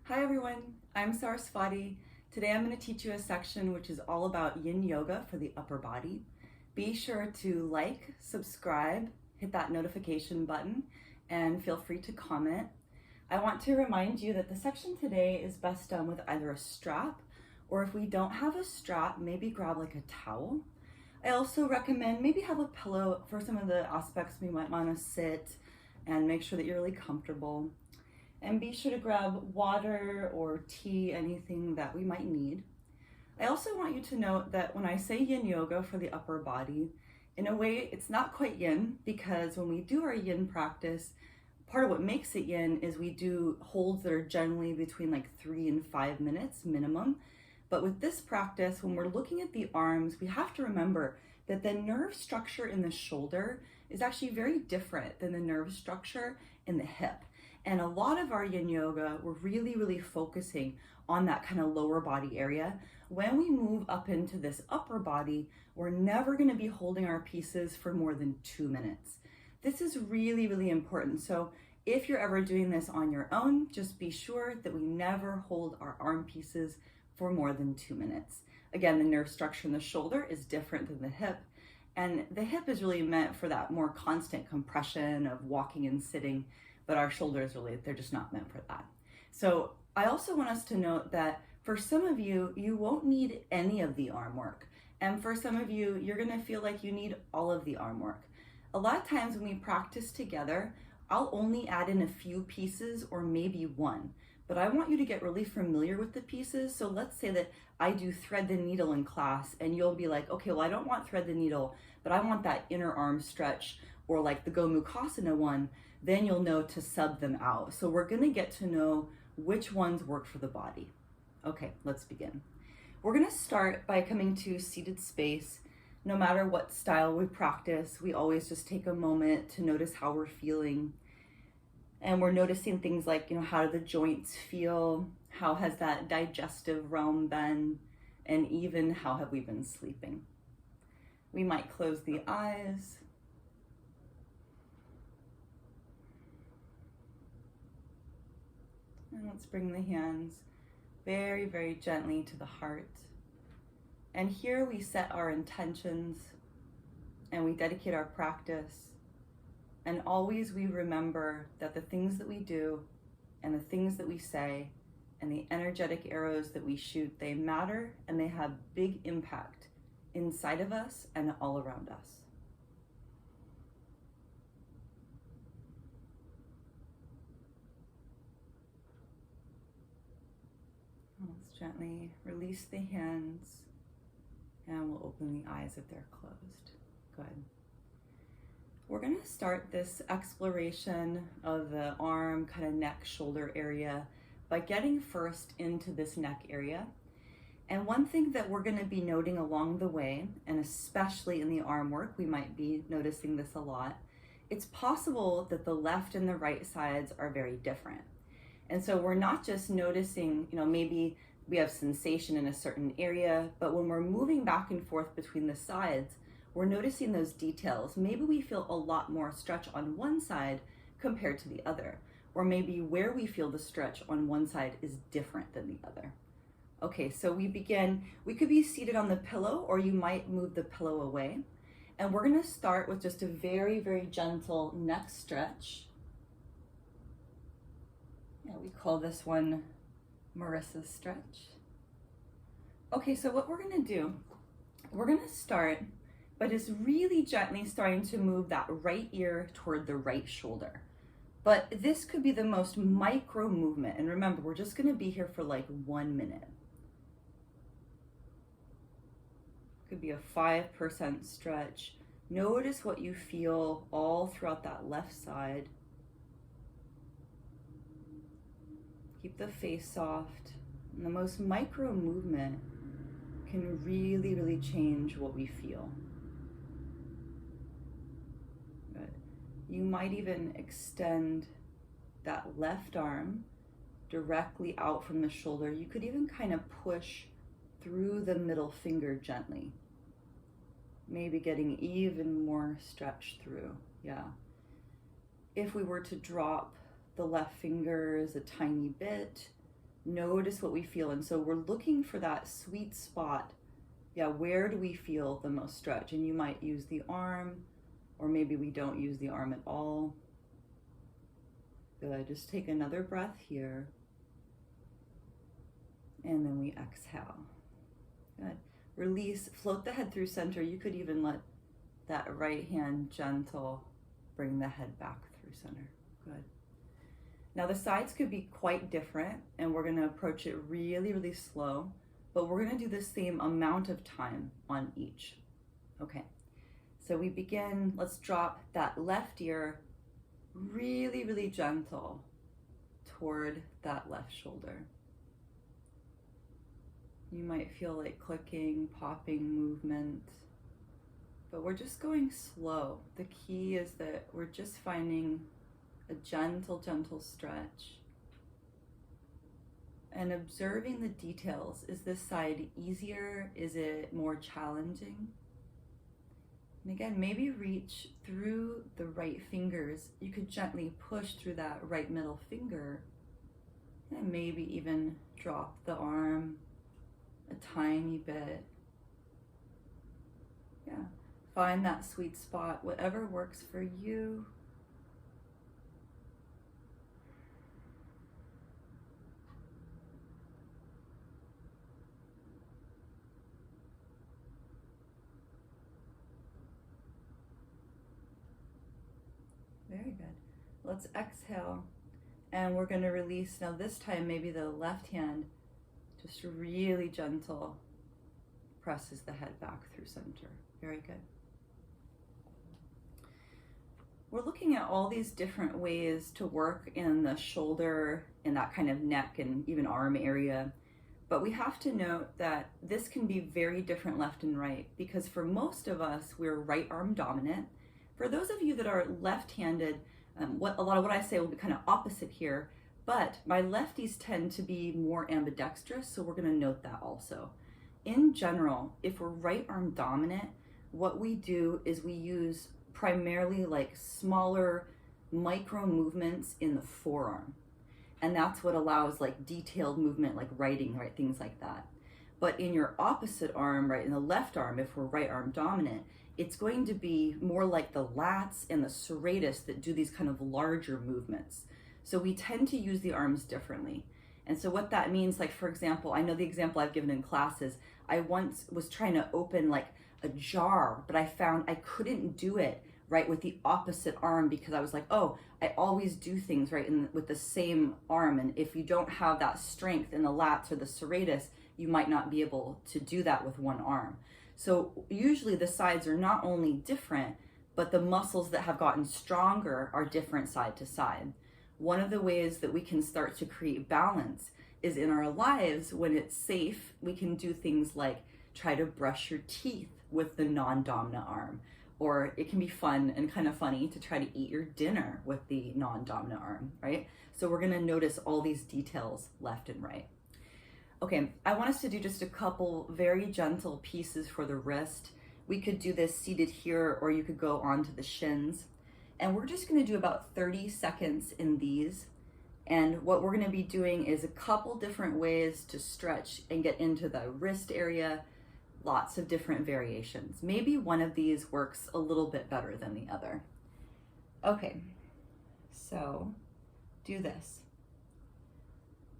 Hi everyone, I'm Saraswati. Today I'm going to teach you a section which is all about Yin Yoga for the upper body. Be sure to like, subscribe, hit that notification button, and feel free to comment. I want to remind you that the section today is best done with either a strap, or if we don't have a strap, maybe grab like a towel. I also recommend maybe have a pillow for some of the aspects we might want to sit and make sure that you're really comfortable. And be sure to grab water or tea, anything that we might need. I also want you to note that when I say Yin Yoga for the upper body, in a way it's not quite Yin, because when we do our Yin practice, part of what makes it Yin is we do holds that are generally between like 3 and 5 minutes minimum. But with this practice, when we're looking at the arms, we have to remember that the nerve structure in the shoulder is actually very different than the nerve structure in the hip. And a lot of our Yin Yoga, we're really focusing on that kind of lower body area. When we move up into this upper body, we're never going to be holding our pieces for more than 2 minutes. This is really important. So if you're ever doing this on your own, just be sure that we never hold our arm pieces for more than 2 minutes. Again, the nerve structure in the shoulder is different than the hip. And the hip is really meant for that more constant compression of walking and sitting. But our shoulders really, they're just not meant for that. So I also want us to note that for some of you, you won't need any of the arm work. And for some of you, you're gonna feel like you need all of the arm work. A lot of times when we practice together, I'll only add in a few pieces or maybe one, but I want you to get really familiar with the pieces. So let's say that I do thread the needle in class and you'll be like, okay, well, I don't want thread the needle, but I want that inner arm stretch, or like the Gomu Kasana one. Then you'll know to sub them out. So we're gonna get to know which ones work for the body. Okay, let's begin. We're gonna start by coming to seated space. No matter what style we practice, we always just take a moment to notice how we're feeling. And we're noticing things like, how do the joints feel? How has that digestive realm been? And even how have we been sleeping? We might close the eyes. And let's bring the hands very gently to the heart. And here we set our intentions and we dedicate our practice. And always we remember that the things that we do and the things that we say and the energetic arrows that we shoot, they matter and they have big impact inside of us and all around us. Let's gently release the hands and we'll open the eyes if they're closed. Good. We're going to start this exploration of the arm, kind of neck, shoulder area by getting first into this neck area. And one thing that we're going to be noting along the way, and especially in the arm work, we might be noticing this a lot, it's possible that the left and the right sides are very different. And so we're not just noticing, maybe we have sensation in a certain area, but when we're moving back and forth between the sides, we're noticing those details. Maybe we feel a lot more stretch on one side compared to the other, or maybe where we feel the stretch on one side is different than the other. Okay, so we begin, we could be seated on the pillow, or you might move the pillow away. And we're gonna start with just a very gentle neck stretch. Yeah, we call this one Marissa's stretch. Okay, so what we're gonna do, we're gonna start by just really gently starting to move that right ear toward the right shoulder. But this could be the most micro movement. And remember, we're just gonna be here for like 1 minute. Could be a 5% stretch. Notice what you feel all throughout that left side. Keep the face soft. And the most micro movement can really change what we feel. Good. You might even extend that left arm directly out from the shoulder. You could even kind of push through the middle finger gently. Maybe getting even more stretch through, yeah. If we were to drop the left fingers a tiny bit, Notice what we feel. And so we're looking for that sweet spot. Yeah, where do we feel the most stretch? And you might use the arm, or maybe we don't use the arm at all. Good. Just take another breath here. And then we exhale. Good. Release, float the head through center. You could even let that right hand gentle bring the head back through center. Good. Now the sides could be quite different, and we're gonna approach it really, really slow, but we're gonna do the same amount of time on each. Okay, so we begin, let's drop that left ear really, really gentle toward that left shoulder. You might feel like clicking, popping movement, but we're just going slow. The key is that we're just finding a gentle, gentle stretch and observing the details. Is this side easier? Is it more challenging? And again, maybe reach through the right fingers. You could gently push through that right middle finger and maybe even drop the arm a tiny bit. Yeah, find that sweet spot, whatever works for you. Very good. Let's exhale, and we're going to release. Now this time, maybe the left hand, just really gentle, presses the head back through center. Very good. We're looking at all these different ways to work in the shoulder, in that kind of neck and even arm area. But we have to note that this can be very different left and right, because for most of us, we're right arm dominant. For those of you that are left-handed, a lot of what I say will be kind of opposite here, but my lefties tend to be more ambidextrous, so we're going to note that also. In general, if we're right arm dominant, what we do is we use primarily like smaller micro movements in the forearm. And that's what allows like detailed movement, like writing, right, things like that. But in your opposite arm, right, in the left arm, if we're right arm dominant, it's going to be more like the lats and the serratus that do these kind of larger movements. So we tend to use the arms differently. And so what that means, like for example, I know the example I've given in classes, I once was trying to open like a jar, but I found I couldn't do it right with the opposite arm because I was like, oh, I always do things right with the same arm. And if you don't have that strength in the lats or the serratus, you might not be able to do that with one arm. So usually the sides are not only different, but the muscles that have gotten stronger are different side to side. One of the ways that we can start to create balance is in our lives when it's safe, we can do things like try to brush your teeth with the non-dominant arm. Or it can be fun and kind of funny to try to eat your dinner with the non-dominant arm, right? So we're gonna notice all these details left and right. Okay, I want us to do just a couple very gentle pieces for the wrist. We could do this seated here, or you could go onto the shins. And we're just gonna do about 30 seconds in these. And what we're gonna be doing is a couple different ways to stretch and get into the wrist area, lots of different variations. Maybe one of these works a little bit better than the other. Okay, so do this.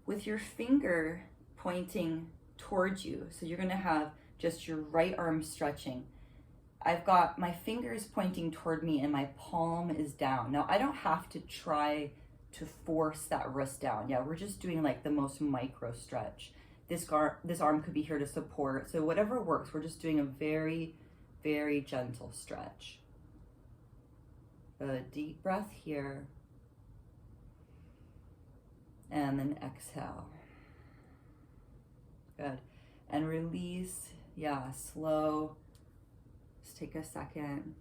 With your finger pointing towards you, so you're gonna have just your right arm stretching. I've got my fingers pointing toward me and my palm is down. Now I don't have to try to force that wrist down. Yeah, we're just doing like the most micro stretch. This arm could be here to support. So whatever works, we're just doing a very, very gentle stretch. A deep breath here. And then exhale. Good. And release. Yeah, slow. Just take a second.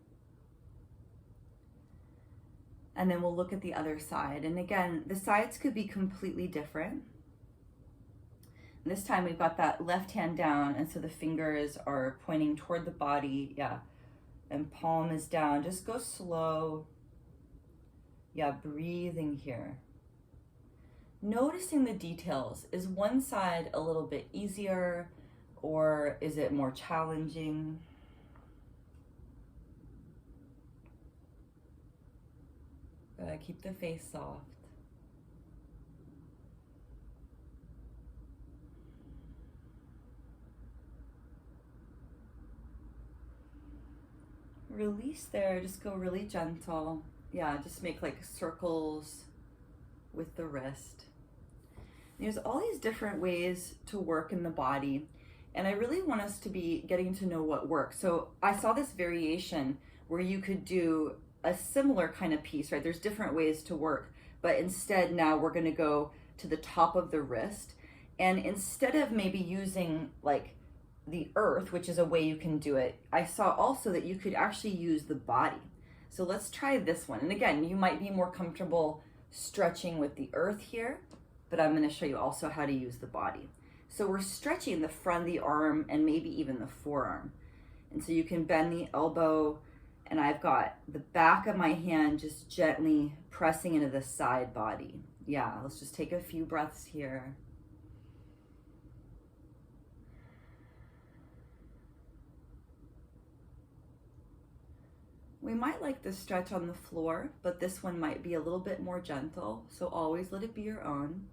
And then we'll look at the other side. And again, the sides could be completely different. This time we've got that left hand down, and so the fingers are pointing toward the body, yeah, and palm is down. Just go slow, yeah, breathing here. Noticing the details. Is one side a little bit easier or is it more challenging? Good. Keep the face soft. Release there, just go really gentle. Yeah, just make like circles with the wrist. There's all these different ways to work in the body, and I really want us to be getting to know what works. So I saw this variation where you could do a similar kind of piece, right? There's different ways to work, but instead now we're going to go to the top of the wrist, and instead of maybe using like the earth, which is a way you can do it, I saw also that you could actually use the body. So let's try this one. And again, you might be more comfortable stretching with the earth here, but I'm going to show you also how to use the body. So we're stretching the front of the arm and maybe even the forearm. And so you can bend the elbow, and I've got the back of my hand just gently pressing into the side body. Yeah, let's just take a few breaths here. We might like the stretch on the floor, but this one might be a little bit more gentle, so always let it be your own.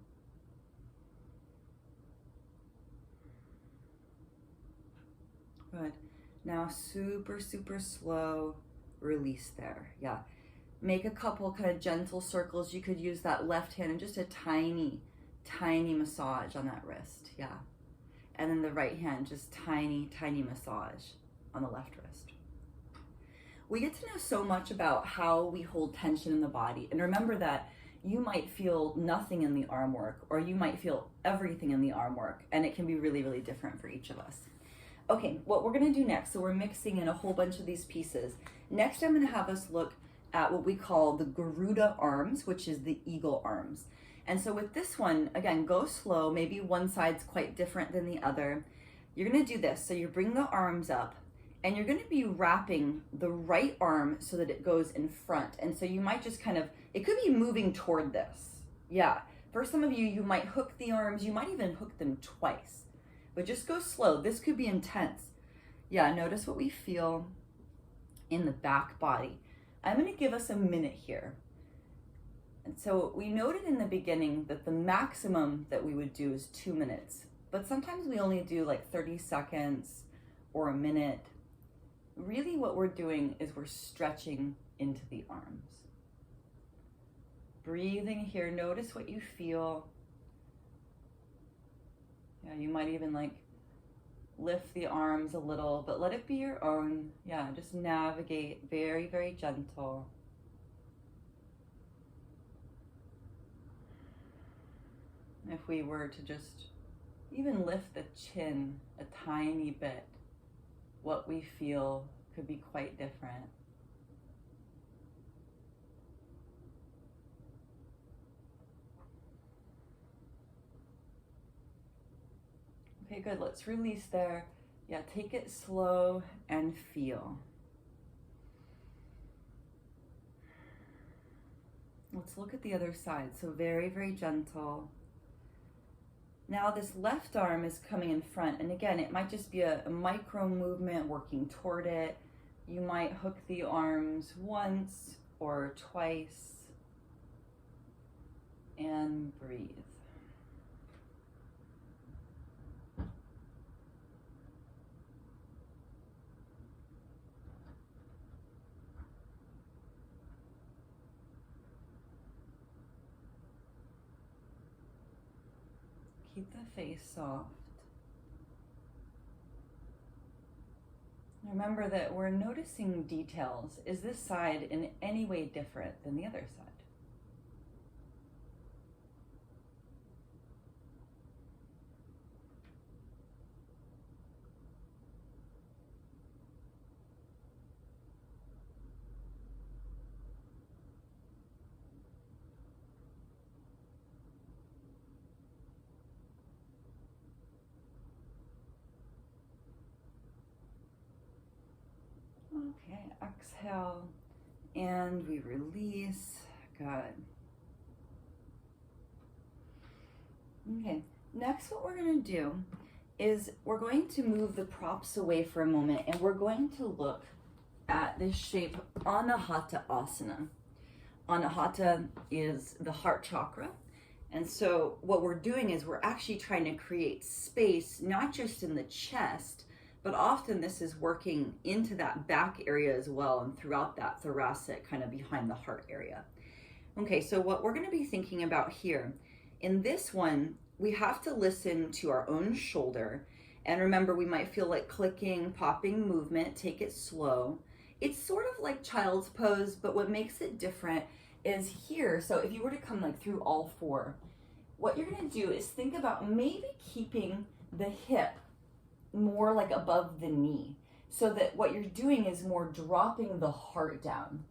Good. Now super, super slow release there. Yeah. Make a couple kind of gentle circles. You could use that left hand and just a tiny, tiny massage on that wrist. Yeah. And then the right hand, just tiny, tiny massage on the left wrist. We get to know so much about how we hold tension in the body. And remember that you might feel nothing in the arm work, or you might feel everything in the arm work, and it can be really, really different for each of us. Okay, what we're gonna do next, so we're mixing in a whole bunch of these pieces. Next, I'm gonna have us look at what we call the Garuda Arms, which is the eagle arms. And so with this one, again, go slow. Maybe one side's quite different than the other. You're gonna do this. So you bring the arms up, and you're gonna be wrapping the right arm so that it goes in front. And so you might just kind of, it could be moving toward this. Yeah, for some of you, you might hook the arms, you might even hook them twice, but just go slow. This could be intense. Yeah, notice what we feel in the back body. I'm gonna give us a minute here. And so we noted in the beginning that the maximum that we would do is 2 minutes, but sometimes we only do like 30 seconds or a minute. Really what we're doing is we're stretching into the arms. Breathing here, notice what you feel. Yeah, you might even like lift the arms a little, but let it be your own. Yeah, just navigate very, very gentle. If we were to just even lift the chin a tiny bit, what we feel could be quite different. Okay, good. Let's release there. Yeah, take it slow and feel. Let's look at the other side. So very, very gentle. Now this left arm is coming in front, and again, it might just be a micro movement working toward it. You might hook the arms once or twice and breathe. Keep the face soft. Remember that we're noticing details. Is this side in any way different than the other side? Okay, exhale, and we release. Good. Okay, next what we're going to do is we're going to move the props away for a moment, and we're going to look at this shape, Anahata Asana. Anahata is the heart chakra. And so what we're doing is we're actually trying to create space, not just in the chest, but often this is working into that back area as well and throughout that thoracic, kind of behind the heart area. Okay, so what we're going to be thinking about here, in this one, we have to listen to our own shoulder. And remember, we might feel like clicking, popping movement, take it slow. It's sort of like child's pose, but what makes it different is here. So if you were to come like through all four, what you're going to do is think about maybe keeping the hip more like above the knee, so that what you're doing is more dropping the heart down.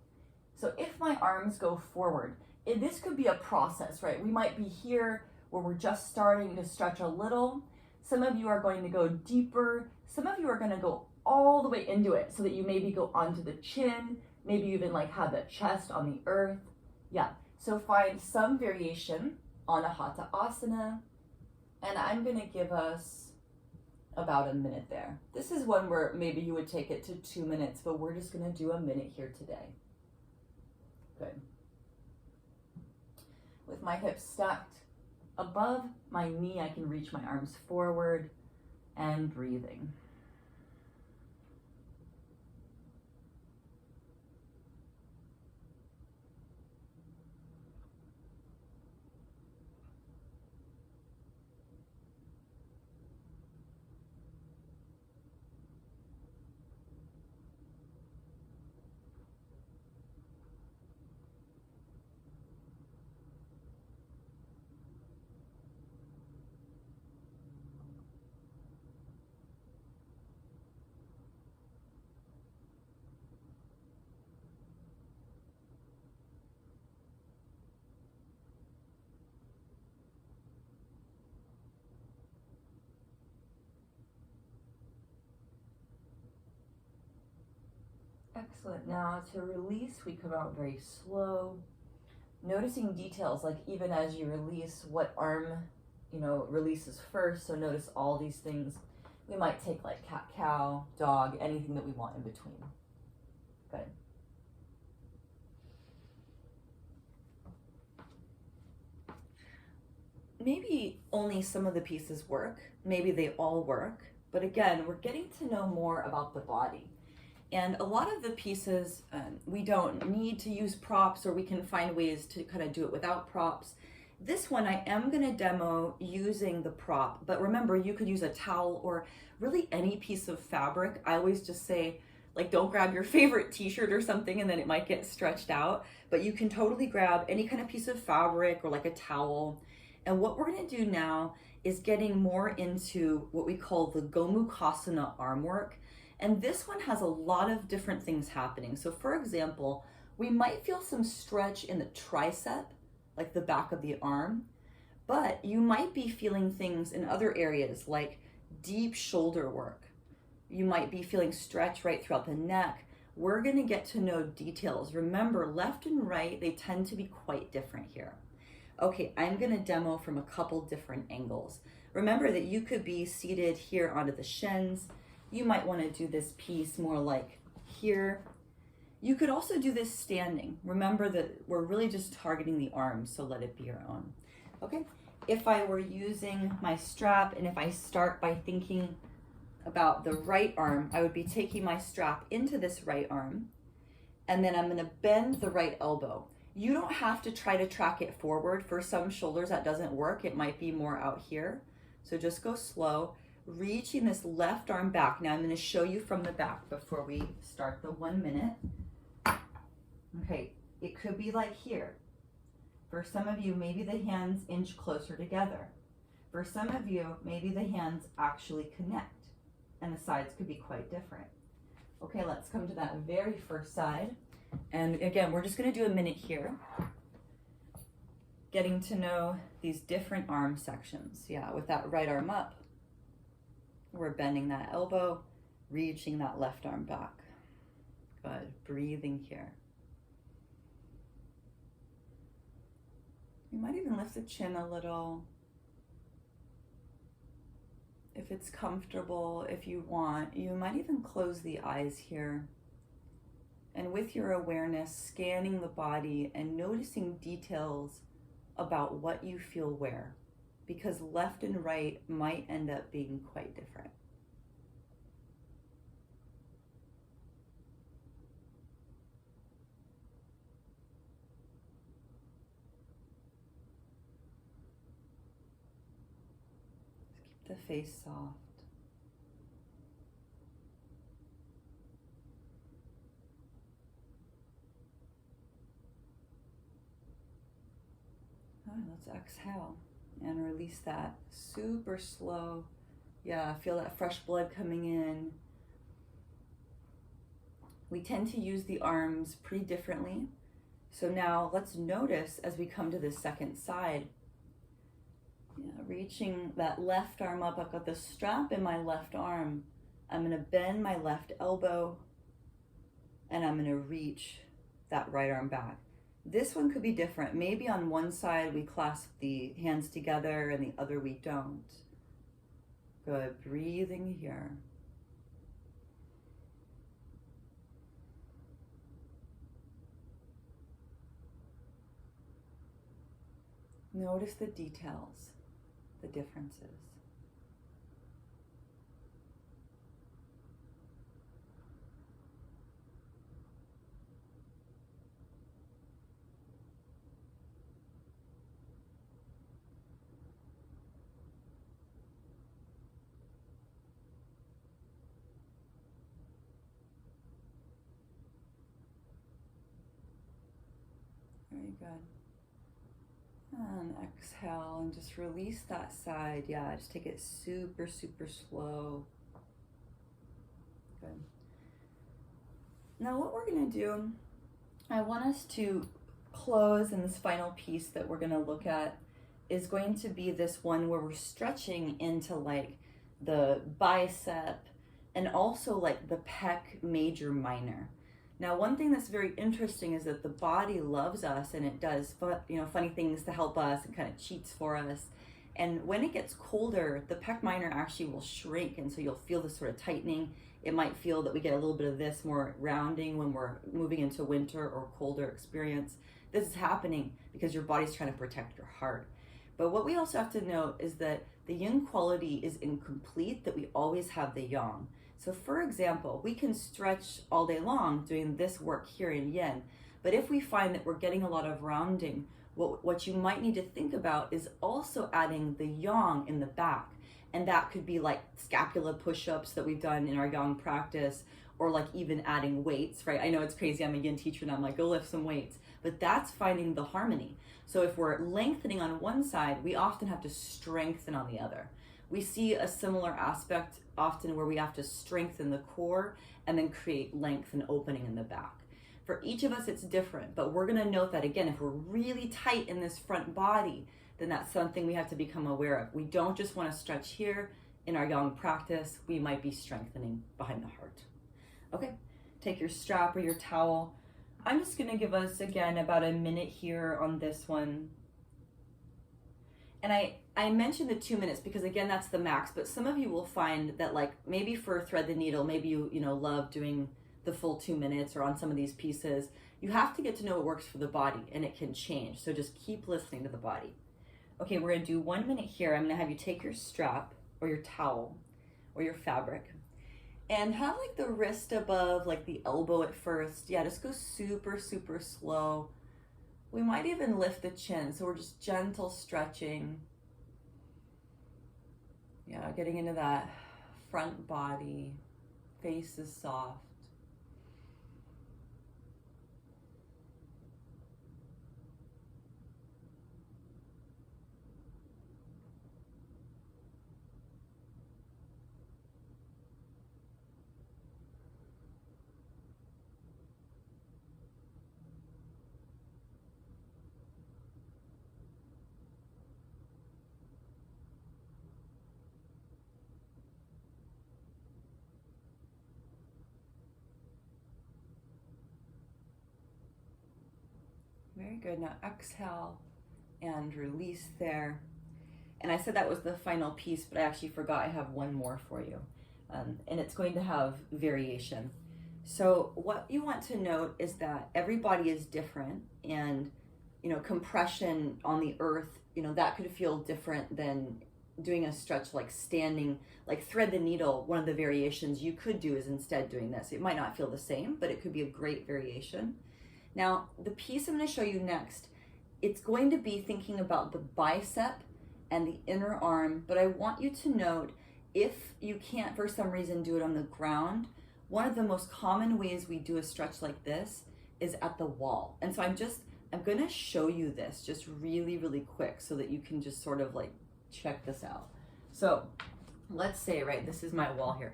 So if my arms go forward, this could be a process, right? We might be here where we're just starting to stretch a little. Some of you are going to go deeper. Some of you are going to go all the way into it so that you maybe go onto the chin, maybe even like have the chest on the earth. Yeah, so find some variation on Anahata Asana, and I'm going to give us about a minute there. This is one where maybe you would take it to 2 minutes, but we're just going to do a minute here today. Good. With my hips stacked above my knee, I can reach my arms forward and breathing. Excellent. Now to release, we come out very slow, noticing details, like even as you release, what arm, releases first. So notice all these things. We might take like cat, cow, dog, anything that we want in between. Good. Maybe only some of the pieces work. Maybe they all work. But again, we're getting to know more about the body. And a lot of the pieces, we don't need to use props, or we can find ways to kind of do it without props. This one I am going to demo using the prop, but remember, you could use a towel or really any piece of fabric. I always just say, like, don't grab your favorite t-shirt or something and then it might get stretched out, but you can totally grab any kind of piece of fabric or like a towel. And what we're going to do now is getting more into what we call the Gomu Kasana arm work. And this one has a lot of different things happening. So for example, we might feel some stretch in the tricep, like the back of the arm, but you might be feeling things in other areas like deep shoulder work. You might be feeling stretch right throughout the neck. We're going to get to know details. Remember, left and right, they tend to be quite different here. Okay, I'm going to demo from a couple different angles. Remember that you could be seated here onto the shins. You might want to do this piece more like here. You could also do this standing. Remember that we're really just targeting the arms, so let it be your own. Okay, if I were using my strap, and if I start by thinking about the right arm, I would be taking my strap into this right arm, and then I'm going to bend the right elbow. You don't have to try to track it forward. For some shoulders that doesn't work. It might be more out here. So just go slow, reaching this left arm back. Now I'm going to show you from the back before we start the 1 minute. Okay, it could be like here. For some of you, maybe the hands inch closer together. For some of you, maybe the hands actually connect, and the sides could be quite different. Okay, let's come to that very first side. And again, we're just going to do a minute here, getting to know these different arm sections. Yeah, with that right arm up, we're bending that elbow, reaching that left arm back. Good, breathing here. You might even lift the chin a little. If it's comfortable, if you want, you might even close the eyes here. And with your awareness, scanning the body and noticing details about what you feel where, because left and right might end up being quite different. Just keep the face soft. All right, let's exhale and release that super slow. Yeah, feel that fresh blood coming in. We tend to use the arms pretty differently. So now let's notice as we come to the second side. Yeah, reaching that left arm up. I've got the strap in my left arm. I'm going to bend my left elbow and I'm going to reach that right arm back. This one could be different. Maybe on one side we clasp the hands together and the other we don't. Good. Breathing here. Notice the details, the differences. Very good. And exhale and just release that side. Yeah, just take it super, super slow. Good. Now what we're going to do, I want us to close, and this final piece that we're going to look at is going to be this one where we're stretching into like the bicep and also like the pec major minor. Now, one thing that's very interesting is that the body loves us and it does funny things to help us and kind of cheats for us. And when it gets colder, the pec minor actually will shrink, and so you'll feel this sort of tightening. It might feel that we get a little bit of this more rounding when we're moving into winter or colder experience. This is happening because your body's trying to protect your heart. But what we also have to note is that the yin quality is incomplete, that we always have the yang. So for example, we can stretch all day long doing this work here in yin, but if we find that we're getting a lot of rounding, what you might need to think about is also adding the yang in the back. And that could be like scapula push-ups that we've done in our yang practice, or like even adding weights, right? I know it's crazy, I'm a yin teacher and I'm like, go lift some weights, but that's finding the harmony. So if we're lengthening on one side, we often have to strengthen on the other. We see a similar aspect often where we have to strengthen the core and then create length and opening in the back. For each of us, it's different, but we're gonna note that again, if we're really tight in this front body, then that's something we have to become aware of. We don't just wanna stretch here. In our yang practice, we might be strengthening behind the heart. Okay, take your strap or your towel. I'm just gonna give us, again, about a minute here on this one. And I mentioned the 2 minutes because again, that's the max, but some of you will find that like maybe for thread the needle, maybe you love doing the full 2 minutes or on some of these pieces. You have to get to know what works for the body and it can change. So just keep listening to the body. Okay, we're gonna do 1 minute here. I'm gonna have you take your strap or your towel or your fabric and have like the wrist above like the elbow at first. Yeah, just go super, super slow. We might even lift the chin, so we're just gentle stretching. Yeah, getting into that front body, face is soft. Very good. Now exhale and release there. And I said that was the final piece, but I actually forgot I have one more for you. And it's going to have variation. So what you want to note is that every body is different, and compression on the earth, that could feel different than doing a stretch like standing, like thread the needle. One of the variations you could do is instead doing this. It might not feel the same, but it could be a great variation. Now, the piece I'm going to show you next, it's going to be thinking about the bicep and the inner arm, but I want you to note, if you can't for some reason do it on the ground, one of the most common ways we do a stretch like this is at the wall. And so I'm going to show you this just really, really quick so that you can just sort of like check this out. So let's say, right, this is my wall here.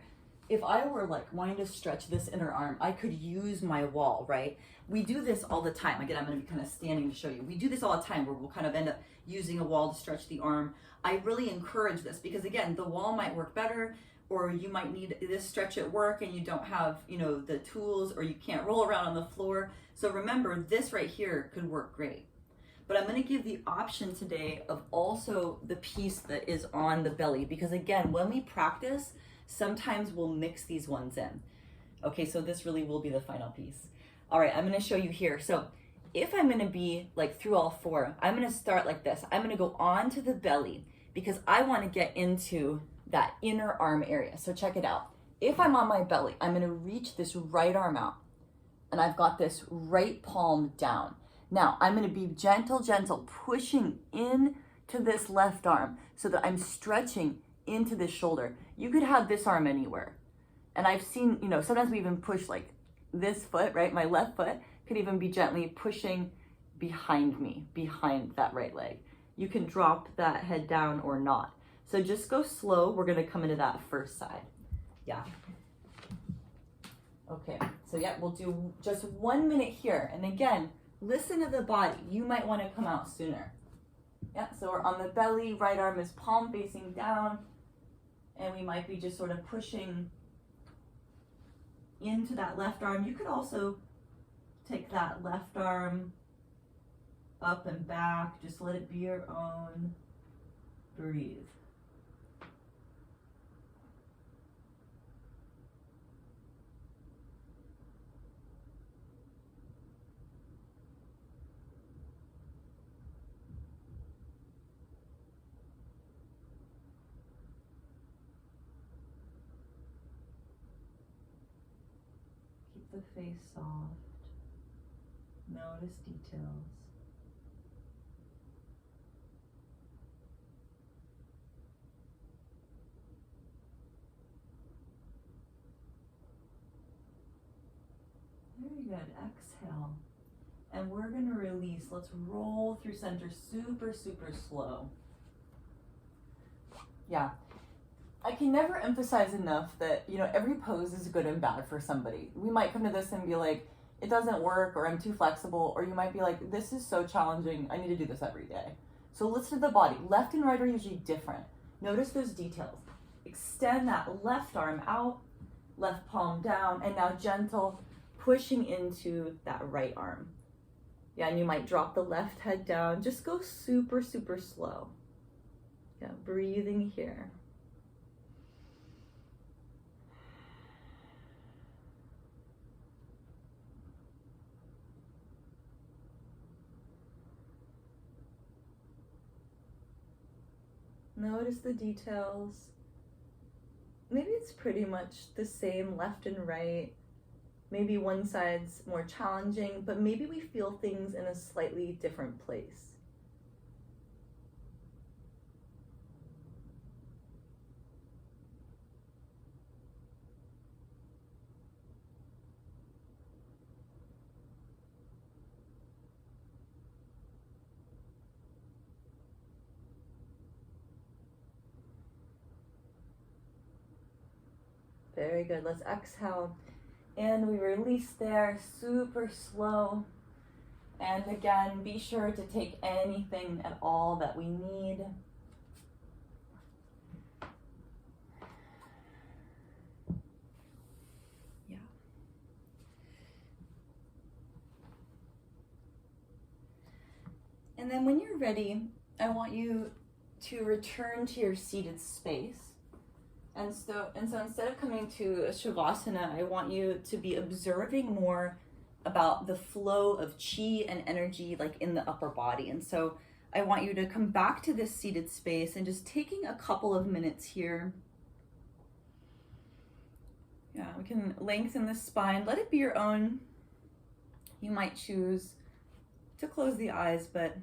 If I were like wanting to stretch this inner arm, I could use my wall, right? We do this all the time. Again, I'm going to be kind of standing to show you. We do this all the time where we'll kind of end up using a wall to stretch the arm. I really encourage this because, again, the wall might work better, or you might need this stretch at work and you don't have, the tools, or you can't roll around on the floor. So remember, this right here could work great. But I'm going to give the option today of also the piece that is on the belly, because again, when we practice, sometimes we'll mix these ones in. Okay, so this really will be the final piece. All right, I'm going to show you here. So if I'm going to be like through all four, I'm going to start like this. I'm going to go onto the belly because I want to get into that inner arm area. So check it out. If I'm on my belly, I'm going to reach this right arm out, and I've got this right palm down. Now I'm going to be gentle, pushing in to this left arm so that I'm stretching into this shoulder. You could have this arm anywhere. And I've seen, sometimes we even push like this foot, right? My left foot could even be gently pushing behind me, behind that right leg. You can drop that head down or not. So just go slow. We're going to come into that first side. Yeah. Okay. So yeah, we'll do just 1 minute here. And again, listen to the body. You might want to come out sooner. Yeah. So we're on the belly, right arm is palm facing down. And we might be just sort of pushing into that left arm. You could also take that left arm up and back. Just let it be your own. Breathe. Keep the face soft. Notice details. Very good. Exhale. And we're going to release. Let's roll through center super, super slow. Yeah. I can never emphasize enough that, every pose is good and bad for somebody. We might come to this and be like, it doesn't work, or I'm too flexible, or you might be like, this is so challenging, I need to do this every day. So listen to the body. Left and right are usually different. Notice those details. Extend that left arm out, left palm down, and now gentle pushing into that right arm. Yeah, and you might drop the left head down. Just go super, super slow. Yeah, breathing here. Notice the details. Maybe it's pretty much the same left and right. Maybe one side's more challenging, but maybe we feel things in a slightly different place. Very good. Let's exhale. And we release there, super slow. And again, be sure to take anything at all that we need. Yeah. And then when you're ready, I want you to return to your seated space. And so instead of coming to a Shavasana, I want you to be observing more about the flow of chi and energy like in the upper body. And so I want you to come back to this seated space and just taking a couple of minutes here. Yeah, we can lengthen the spine. Let it be your own. You might choose to close the eyes, but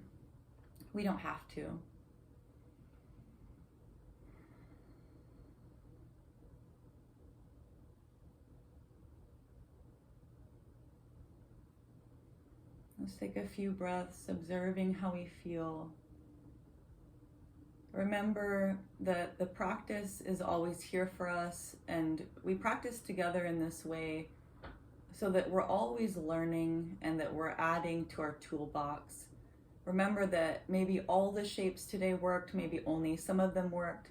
we don't have to. Let's take a few breaths, observing how we feel. Remember that the practice is always here for us, and we practice together in this way so that we're always learning and that we're adding to our toolbox. Remember that maybe all the shapes today worked, maybe only some of them worked.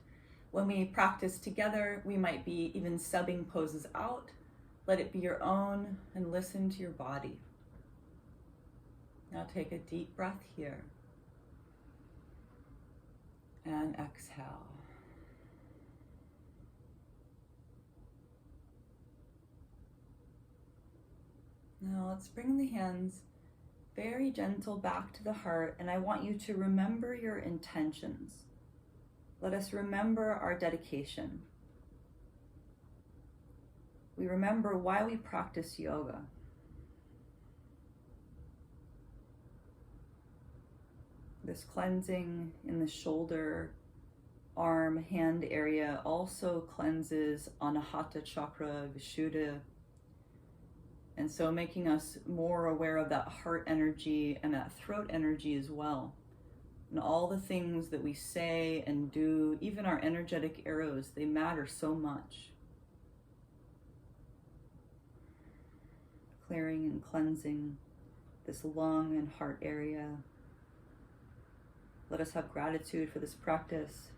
When we practice together, we might be even subbing poses out. Let it be your own and listen to your body. Now take a deep breath here. And exhale. Now let's bring the hands very gentle back to the heart, and I want you to remember your intentions. Let us remember our dedication. We remember why we practice yoga. This cleansing in the shoulder, arm, hand area also cleanses Anahata chakra, Vishuddha. And so making us more aware of that heart energy and that throat energy as well. And all the things that we say and do, even our energetic arrows, they matter so much. Clearing and cleansing this lung and heart area. Let us have gratitude for this practice,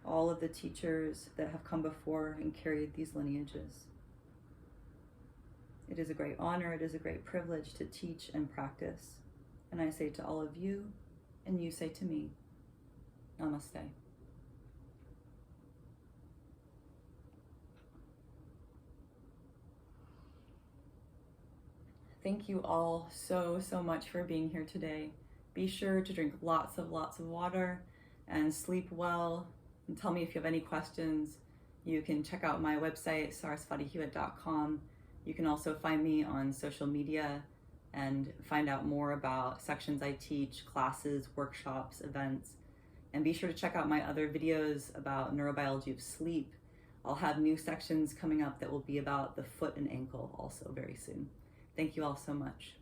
all of the teachers that have come before and carried these lineages. It is a great honor, it is a great privilege to teach and practice. And I say to all of you, and you say to me, Namaste. Thank you all so much for being here today. Be sure to drink lots of water and sleep well. And tell me if you have any questions. You can check out my website, sarasvatihewitt.com. You can also find me on social media and find out more about sections I teach, classes, workshops, events. And be sure to check out my other videos about neurobiology of sleep. I'll have new sections coming up that will be about the foot and ankle also very soon. Thank you all so much.